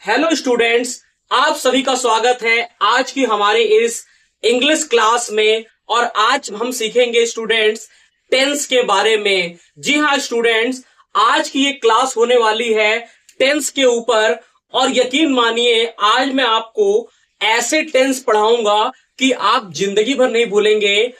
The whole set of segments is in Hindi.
हेलो स्टूडेंट्स, आप सभी का स्वागत है आज की हमारे इस इंग्लिश क्लास में। और आज हम सीखेंगे स्टूडेंट्स टेंस के बारे में। जी हाँ स्टूडेंट्स, आज की ये क्लास होने वाली है टेंस के ऊपर। और यकीन मानिए आज मैं आपको ऐसे टेंस पढ़ाऊंगा कि आप जिंदगी भर नहीं भूलेंगे।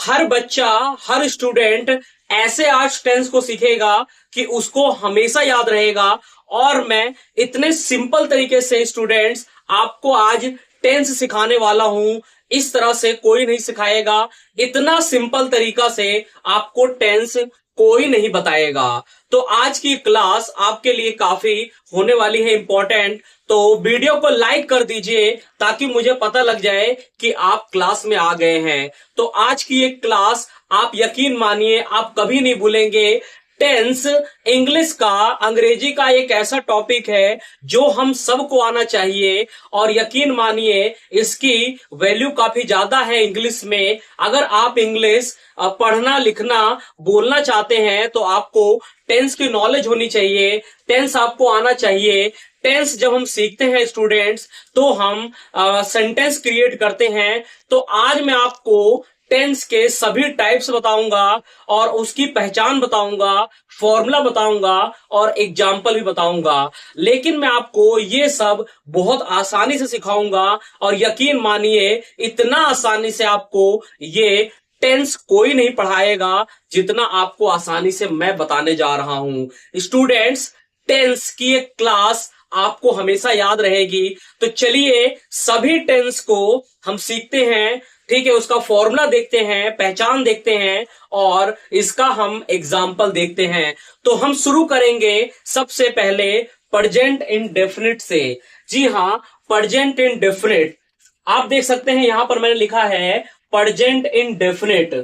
हर बच्चा, हर स्टूडेंट ऐसे आज टेंस को सीखेगा कि उसको हमेशा याद रहेगा। और मैं इतने सिंपल तरीके से स्टूडेंट्स आपको आज टेंस सिखाने वाला हूं, इस तरह से कोई नहीं सिखाएगा। इतना सिंपल तरीका से आपको टेंस कोई नहीं बताएगा। तो आज की क्लास आपके लिए काफी होने वाली है इंपॉर्टेंट। तो वीडियो को लाइक कर दीजिए ताकि मुझे पता लग जाए कि आप क्लास में आ गए हैं। तो आज की ये क्लास आप यकीन मानिए आप कभी नहीं भूलेंगे। टेंस इंग्लिश का, अंग्रेजी का एक ऐसा टॉपिक है जो हम सबको आना चाहिए। और यकीन मानिए इसकी वैल्यू काफी ज्यादा है इंग्लिश में। अगर आप इंग्लिश पढ़ना, लिखना, बोलना चाहते हैं तो आपको टेंस की नॉलेज होनी चाहिए, टेंस आपको आना चाहिए। टेंस जब हम सीखते हैं स्टूडेंट्स तो हम सेंटेंस क्रिएट करते हैं। तो आज मैं आपको टेंस के सभी टाइप्स बताऊंगा और उसकी पहचान बताऊंगा, फॉर्मूला बताऊंगा और एग्जाम्पल भी बताऊंगा। लेकिन मैं आपको ये सब बहुत आसानी से सिखाऊंगा और यकीन मानिए इतना आसानी से आपको ये टेंस कोई नहीं पढ़ाएगा जितना आपको आसानी से मैं बताने जा रहा हूं। स्टूडेंट्स, टेंस की एक क्लास आपको हमेशा याद रहेगी। तो चलिए सभी टेंस को हम सीखते हैं, ठीक है। उसका फॉर्मूला देखते हैं, पहचान देखते हैं और इसका हम एग्जाम्पल देखते हैं। तो हम शुरू करेंगे सबसे पहले प्रेजेंट इंडेफिनिट से। जी हाँ, प्रेजेंट इंडेफिनिट आप देख सकते हैं यहां पर मैंने लिखा है प्रेजेंट इंडेफिनिट।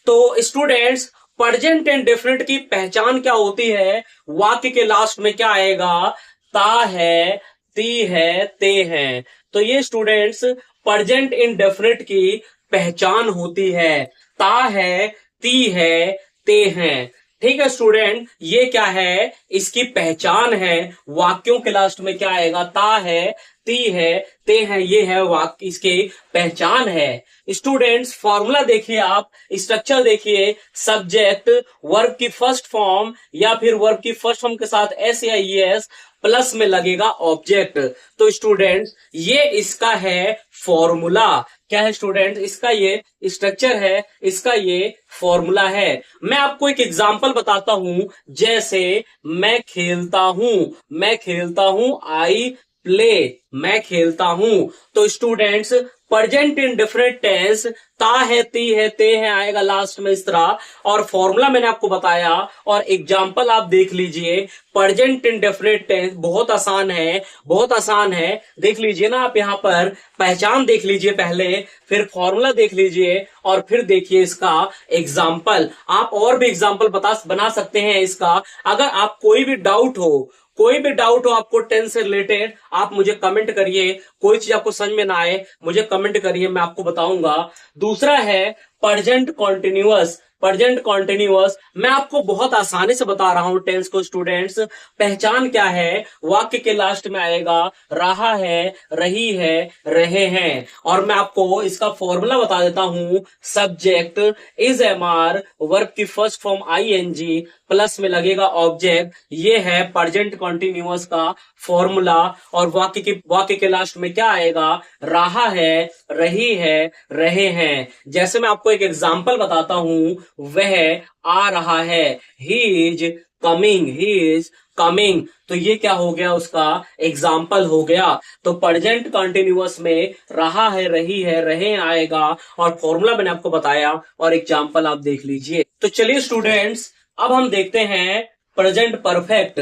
तो स्टूडेंट्स, प्रेजेंट इंडेफिनिट की पहचान क्या होती है? वाक्य के लास्ट में क्या आएगा? ता है, ती है, ते हैं। तो ये स्टूडेंट्स प्रेजेंट इंडेफिनिट की पहचान होती है। ता है, ती है, ते हैं। ठीक है स्टूडेंट, ये क्या है? इसकी पहचान है। वाक्यों के लास्ट में क्या आएगा? ता है, ती है, ते हैं। ये है वाक्य, इसकी पहचान है। स्टूडेंट्स, फॉर्मूला देखिए, आप स्ट्रक्चर देखिए। सब्जेक्ट, वर्ब की फर्स्ट फॉर्म या फिर वर्ब की फर्स्ट फॉर्म के साथ एस या ईएस, प्लस में लगेगा ऑब्जेक्ट। तो स्टूडेंट्स ये इसका है फॉर्मूला। क्या है स्टूडेंट? इसका ये स्ट्रक्चर है, इसका ये फॉर्मूला है। मैं आपको एक एग्जांपल बताता हूं। जैसे मैं खेलता हूं, मैं खेलता हूं, आई प्ले, मैं खेलता हूं। तो स्टूडेंट्स प्रेजेंट इंडेफिनिट टेंस ता है, ती है, ते है आएगा लास्ट में इस तरह। और फॉर्मूला मैंने आपको बताया और एग्जांपल आप देख लीजिए। प्रेजेंट इंडेफिनिट टेंस बहुत आसान है, बहुत आसान है। देख लीजिए ना आप, यहां पर पहचान देख लीजिए पहले, फिर फॉर्मूला देख लीजिए और फिर देखिए इसका एग्जाम्पल। आप और भी एग्जाम्पल बना सकते हैं इसका। अगर आप कोई भी डाउट हो आपको टेंस से रिलेटेड, आप मुझे कमेंट करिए। कोई चीज आपको समझ में ना आए मुझे कमेंट करिए, मैं आपको बताऊंगा। दूसरा है प्रेजेंट कॉन्टिन्यूअस। प्रेजेंट कॉन्टिन्यूअस मैं आपको बहुत आसानी से बता रहा हूं टेंस को। स्टूडेंट्स पहचान क्या है? वाक्य के लास्ट में आएगा रहा है, रही है, रहे हैं। और मैं आपको इसका फॉर्मूला बता देता हूं। सब्जेक्ट इज एमआर, वर्ब की फर्स्ट फॉर्म आईएनजी, प्लस में लगेगा ऑब्जेक्ट। ये है प्रेजेंट कॉन्टिन्यूअस का फॉर्मूला। और वाक्य के लास्ट में क्या आएगा? रहा है, रही है, रहे हैं। जैसे मैं आपको एक एग्जांपल बताता हूं, वह आ रहा है, he is coming, he is coming. तो ये क्या हो गया? उसका एग्जाम्पल हो गया। तो प्रेजेंट कंटिन्यूअस में रहा है, रही है, रहे आएगा और फॉर्मूला मैंने आपको बताया और एग्जाम्पल आप देख लीजिए। तो चलिए स्टूडेंट्स, अब हम देखते हैं प्रेजेंट परफेक्ट।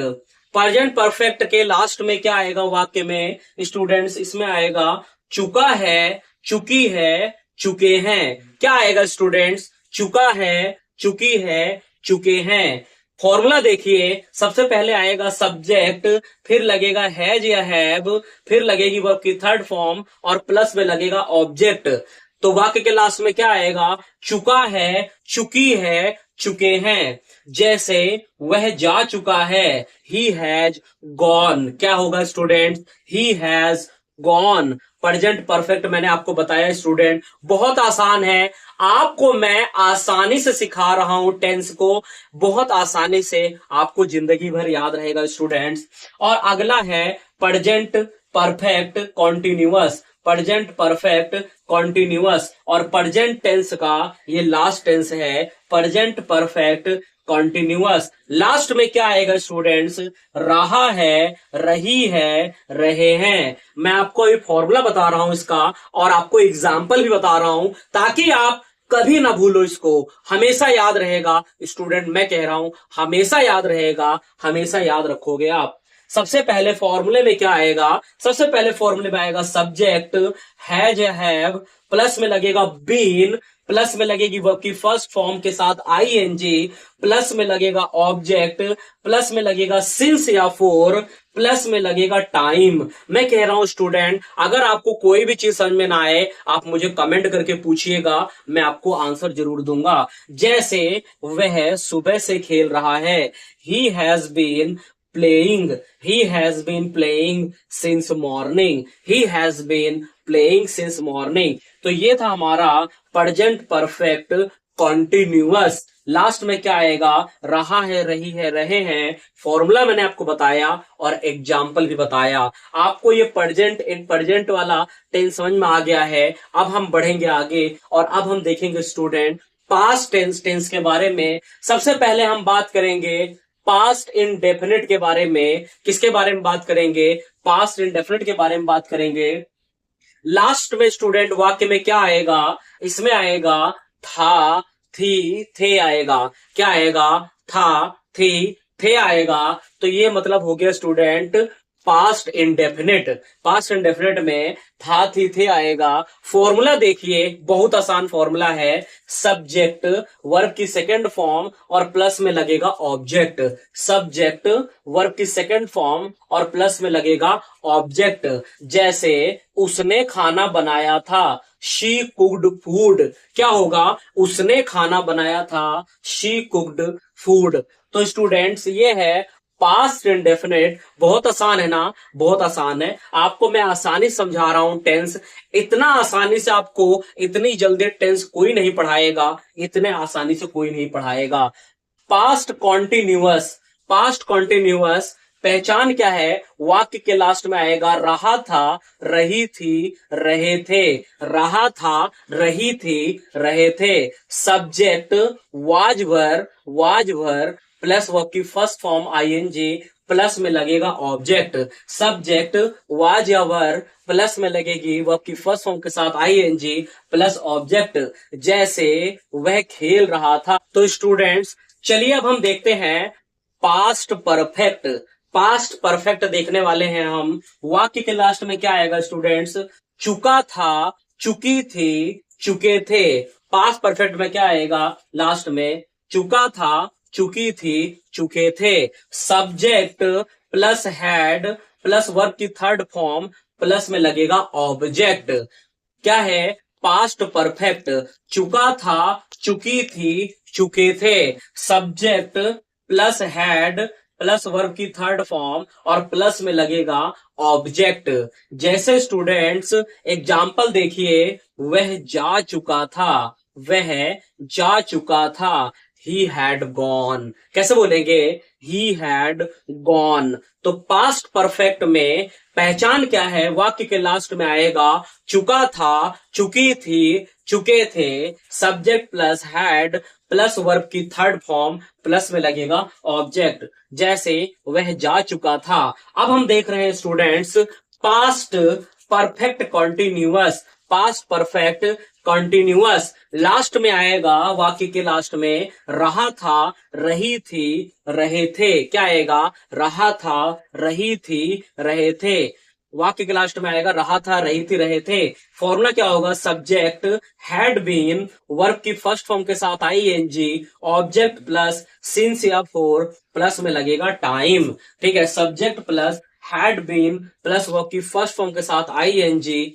प्रेजेंट परफेक्ट के लास्ट में क्या आएगा वाक्य में? स्टूडेंट्स इसमें आएगा चुका है, चुकी है, चुके हैं। क्या आएगा स्टूडेंट्स? चुका है, चुकी है, चुके हैं। फॉर्मूला देखिए, सबसे पहले आएगा सब्जेक्ट, फिर लगेगा हैज या हैव, फिर लगेगी वर्ब की थर्ड फॉर्म और प्लस में लगेगा ऑब्जेक्ट। तो वाक्य के लास्ट में क्या आएगा, चुका है, चुकी है, चुके हैं। जैसे वह जा चुका है, ही हैज गॉन। क्या होगा student, he has gone. Present perfect मैंने आपको बताया स्टूडेंट, बहुत आसान है। आपको मैं आसानी से सिखा रहा हूं टेंस को, बहुत आसानी से आपको जिंदगी भर याद रहेगा स्टूडेंट्स। और अगला है present perfect continuous. Present perfect continuous और प्रेजेंट टेंस का ये लास्ट टेंस है, प्रेजेंट परफेक्ट कॉन्टिन्यूअस। लास्ट में क्या आएगा स्टूडेंट्स, रहा है, रही है, रहे हैं। मैं आपको एक फॉर्मूला बता रहा हूं इसका, और आपको एग्जाम्पल भी बता रहा हूं, ताकि आप कभी ना भूलो इसको, हमेशा याद रहेगा स्टूडेंट। मैं कह रहा हूं हमेशा याद रहेगा, हमेशा याद रखोगे आप। सबसे पहले फॉर्मूले में क्या आएगा, सबसे पहले फॉर्मूले में आएगा सब्जेक्ट हैज या हैव, प्लस में लगेगा बीन, प्लस में लगेगी वर्ब की फर्स्ट फॉर्म के साथ आईएनजी, प्लस में लगेगा ऑब्जेक्ट, प्लस में लगेगा सिंस या फोर, प्लस में लगेगा टाइम। मैं कह रहा हूं स्टूडेंट, अगर आपको कोई भी चीज समझ में ना आए, आप मुझे कमेंट करके पूछिएगा, मैं आपको आंसर जरूर दूंगा। जैसे वह सुबह से खेल रहा है, he has been playing, he has been playing since morning, he has been playing since morning। तो ये था हमारा प्रेजेंट परफेक्ट कॉन्टिन्यूअस। लास्ट में क्या आएगा, रहा है, रही है, रहे हैं। फॉर्मूला मैंने आपको बताया और एग्जाम्पल भी बताया। आपको ये प्रेजेंट वाला टेंस समझ में आ गया है। अब हम बढ़ेंगे आगे और अब हम देखेंगे स्टूडेंट पास्ट टेंस के बारे में। सबसे पहले हम बात करेंगे पास्ट इंडेफिनिट के बारे में। किसके बारे में बात करेंगे, पास्ट इंडेफिनिट के बारे में बात करेंगे। लास्ट में स्टूडेंट वाक्य में क्या आएगा, इसमें आएगा था, थी, थे आएगा। क्या आएगा, था, थी, थे आएगा। तो ये मतलब हो गया student past indefinite. Past indefinite में था, थी, थे आएगा। फॉर्मूला देखिए, बहुत आसान फॉर्मूला है। सब्जेक्ट वर्ब की सेकंड फॉर्म और प्लस में लगेगा ऑब्जेक्ट। सब्जेक्ट वर्ब की सेकंड फॉर्म और प्लस में लगेगा ऑब्जेक्ट। जैसे उसने खाना बनाया था, शी कुक्ड फूड। क्या होगा, उसने खाना बनाया था, शी कुक्ड फूड। तो स्टूडेंट्स ये है पास्ट इंडेफिनिट। बहुत आसान है ना, बहुत आसान है। आपको मैं आसानी समझा रहा हूं टेंस। इतना आसानी से आपको इतनी जल्दी टेंस कोई नहीं पढ़ाएगा, इतने आसानी से कोई नहीं पढ़ाएगा। पास्ट कॉन्टिन्यूअस, पास्ट कॉन्टिन्यूअस पहचान क्या है, वाक्य के लास्ट में आएगा रहा था, रही थी, रहे थे। रहा था, रही थी, रहे थे। Subject was were plus verb की फर्स्ट फॉर्म आईएनजी, प्लस में लगेगा ऑब्जेक्ट। सब्जेक्ट वाज या वर प्लस में लगेगी वर्ब की फर्स्ट फॉर्म के साथ आईएनजी प्लस ऑब्जेक्ट। जैसे वह खेल रहा था। तो स्टूडेंट्स चलिए अब हम देखते हैं पास्ट परफेक्ट। पास्ट परफेक्ट देखने वाले हैं हम। वाक्य के लास्ट में क्या आएगा स्टूडेंट्स, चुका था, चुकी थी, चुके थे। पास्ट परफेक्ट में क्या आएगा, लास्ट में चुका था, चुकी थी, चुके थे। Subject plus had plus verb की थर्ड फॉर्म प्लस में लगेगा ऑब्जेक्ट। क्या है, पास्ट परफेक्ट। चुका था, चुकी थी, चुके थे। Subject plus had plus verb की थर्ड फॉर्म और प्लस में लगेगा ऑब्जेक्ट। जैसे स्टूडेंट्स एग्जाम्पल देखिए, वह जा चुका था, वह जा चुका था। He had gone। कैसे बोलेंगे, he had gone। तो पास्ट परफेक्ट में पहचान क्या है, वाक्य के लास्ट में आएगा चुका था, चुकी थी, चुके थे। Subject plus had plus verb की थर्ड फॉर्म प्लस में लगेगा ऑब्जेक्ट। जैसे वह जा चुका था। अब हम देख रहे हैं students past perfect continuous. Past perfect continuous last में आएगा, वाक्य के लास्ट में रहा था, रही थी, रहे थे। क्या आएगा, रहा था, रही थी, रहे थे। वाक्य के लास्ट में आएगा रहा था, रही थी, रहे थे। फॉर्मूला क्या होगा, सब्जेक्ट हैड बीन वर्ब की फर्स्ट फॉर्म के साथ आईएनजी, ऑब्जेक्ट प्लस सिंस या फोर प्लस में लगेगा टाइम। ठीक है, subject plus had been plus verb की फर्स्ट फॉर्म के साथ ING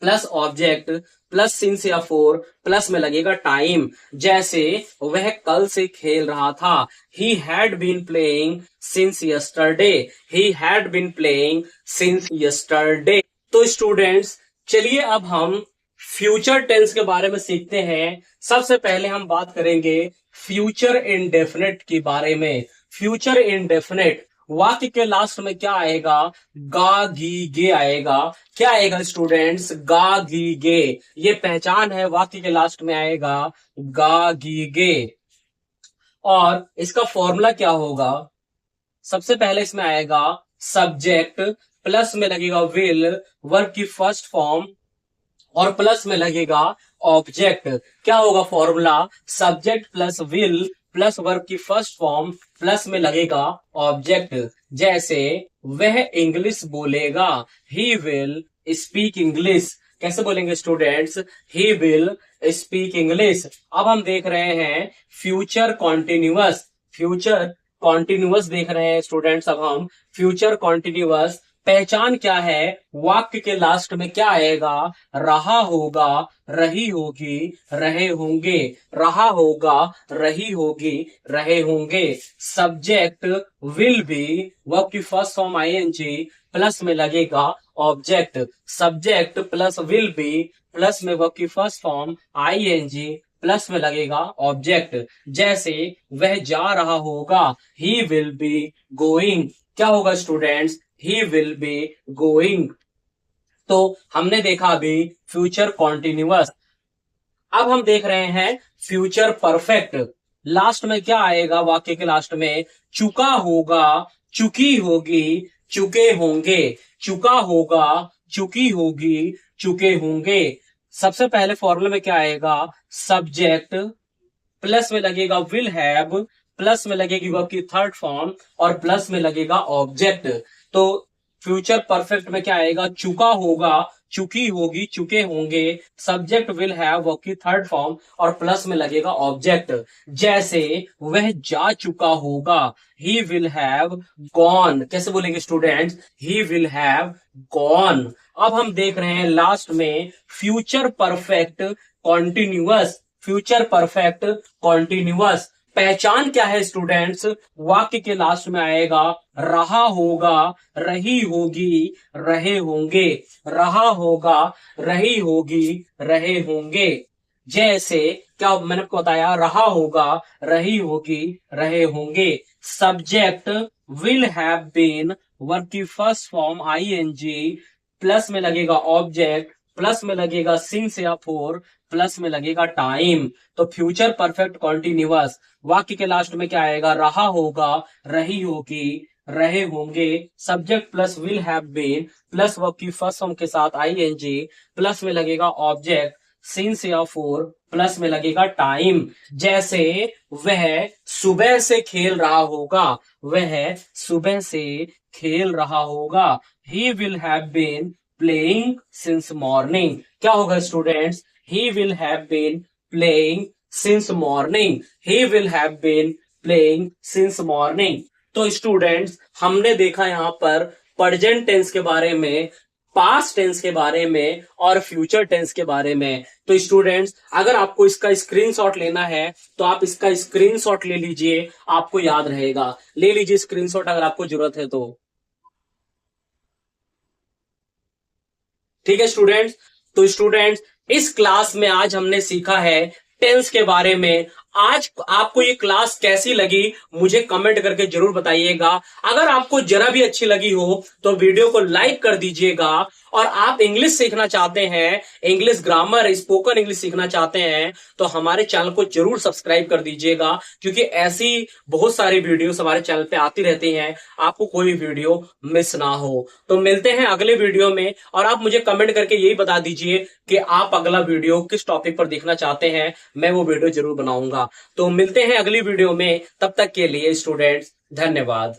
plus object plus since या फोर प्लस में लगेगा टाइम। जैसे वह कल से खेल रहा था, he had been playing since yesterday, he had been playing since yesterday. तो स्टूडेंट्स चलिए अब हम फ्यूचर टेंस के बारे में सीखते हैं। सबसे पहले हम बात करेंगे फ्यूचर इंडेफिनिट के बारे में। फ्यूचर इंडेफिनिट वाक्य के लास्ट में क्या आएगा? गा गी गे आएगा। क्या आएगा स्टूडेंट्स? गा गी गे। ये पहचान है, वाक्य के लास्ट में आएगा गा गी गे। और इसका फॉर्मूला क्या होगा? सबसे पहले इसमें आएगा सब्जेक्ट प्लस में लगेगा विल, वर्ब की फर्स्ट फॉर्म, और प्लस में लगेगा ऑब्जेक्ट। क्या होगा formula? Subject plus will plus verb की फर्स्ट फॉर्म प्लस में लगेगा ऑब्जेक्ट। जैसे वह इंग्लिश बोलेगा, ही विल स्पीक इंग्लिश। कैसे बोलेंगे students? He will speak English. अब हम देख रहे हैं फ्यूचर कॉन्टिन्यूअस। फ्यूचर कॉन्टिन्यूअस देख रहे हैं स्टूडेंट्स। अब हम फ्यूचर कॉन्टिन्यूअस पहचान क्या है? वाक्य के लास्ट में क्या आएगा? रहा होगा, रही होगी, रहे होंगे। रहा होगा, रही होगी, रहे होंगे। सब्जेक्ट विल बी, वर्ब की फर्स्ट फॉर्म आईएनजी प्लस में लगेगा object. Subject plus will be plus में वर्ब की फर्स्ट फॉर्म आईएनजी प्लस में लगेगा ऑब्जेक्ट। जैसे वह जा रहा होगा, ही विल बी गोइंग। क्या होगा students? He will be going. तो हमने देखा अभी फ्यूचर कॉन्टिन्यूअस। अब हम देख रहे हैं फ्यूचर परफेक्ट। लास्ट में क्या आएगा? वाक्य के लास्ट में चुका होगा, चुकी होगी, चुके होंगे। चुका होगा, चुकी होगी, चुके होंगे। सबसे पहले फॉर्मूले में क्या आएगा? सब्जेक्ट प्लस में लगेगा विल हैव, प्लस में लगेगी वर्ब की थर्ड फॉर्म, और प्लस में लगेगा ऑब्जेक्ट। तो फ्यूचर परफेक्ट में क्या आएगा? चुका होगा, चुकी होगी, चुके होंगे। सब्जेक्ट विल हैव, वर्ब की थर्ड फॉर्म, और प्लस में लगेगा ऑब्जेक्ट। जैसे वह जा चुका होगा, ही विल हैव गॉन। कैसे बोलेंगे students? He will have gone. अब हम देख रहे हैं लास्ट में future perfect continuous. Future perfect continuous पहचान क्या है स्टूडेंट्स? वाक्य के लास्ट में आएगा रहा होगा, रही होगी, रहे होंगे। रहा होगा, रही होगी, रहे होंगे। जैसे क्या मैंने आपको बताया? रहा होगा, रही होगी, रहे होंगे। Subject will have been, verb की फर्स्ट फॉर्म आईएनजी प्लस में लगेगा ऑब्जेक्ट, प्लस में लगेगा सिंस या फोर, प्लस में लगेगा टाइम। तो फ्यूचर परफेक्ट कॉन्टिन्यूअस वाक्य के लास्ट में क्या आएगा? रहा होगा, रही होगी, रहे होंगे। Subject plus will have been plus verb की फर्स्ट फॉर्म के साथ आईएनजी प्लस में लगेगा ऑब्जेक्ट, सिंस या फोर, प्लस में लगेगा टाइम। जैसे वह सुबह से खेल रहा होगा, वह सुबह से खेल रहा होगा। He will have been playing since morning. क्या होगा students? He will have been playing since morning. He will have been playing since morning. तो स्टूडेंट्स हमने देखा यहाँ पर प्रेजेंट टेंस के बारे में, पास्ट टेंस के बारे में, और फ्यूचर टेंस के बारे में। तो स्टूडेंट्स अगर आपको इसका स्क्रीनशॉट लेना है तो आप इसका स्क्रीनशॉट ले लीजिए, आपको याद रहेगा। ले लीजिए स्क्रीनशॉट अगर आपको जरूरत है तो। ठीक है स्टूडेंट्स। तो स्टूडेंट्स इस क्लास में आज हमने सीखा है टेंस के बारे में। आज आपको ये क्लास कैसी लगी मुझे कमेंट करके जरूर बताइएगा। अगर आपको जरा भी अच्छी लगी हो तो वीडियो को लाइक कर दीजिएगा। और आप इंग्लिश सीखना चाहते हैं, इंग्लिश ग्रामर, स्पोकन इंग्लिश सीखना चाहते हैं तो हमारे चैनल को जरूर सब्सक्राइब कर दीजिएगा, क्योंकि ऐसी बहुत सारी वीडियोस हमारे चैनल पे आती रहती हैं, आपको कोई वीडियो मिस ना हो। तो मिलते हैं अगले वीडियो में, और आप मुझे कमेंट करके यही बता दीजिए कि आप अगला वीडियो किस टॉपिक पर देखना चाहते हैं, मैं वो वीडियो जरूर बनाऊंगा। तो मिलते हैं अगली वीडियो में, तब तक के लिए स्टूडेंट्स धन्यवाद।